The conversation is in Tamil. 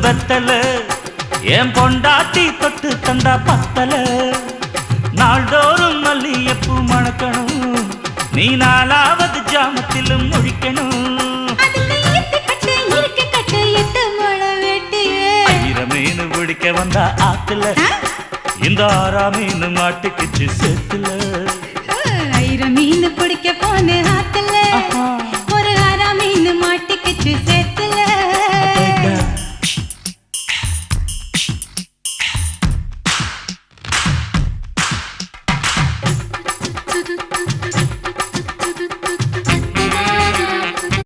வெத்தல என் பொண்டாட்டி தொட்டு தந்தா பத்தல நாள்தோறும் மல்லியப்பூ மணக்கணும் நீ நாலாவது ஜாமத்திலும் முழிக்கணும் மீன் பிடிக்க வந்தா ஆத்துல இந்த 6ஆம் மீன் மாட்டுக்குச்சு சேத்துல மீன் பிடிக்க போன ஆத்துல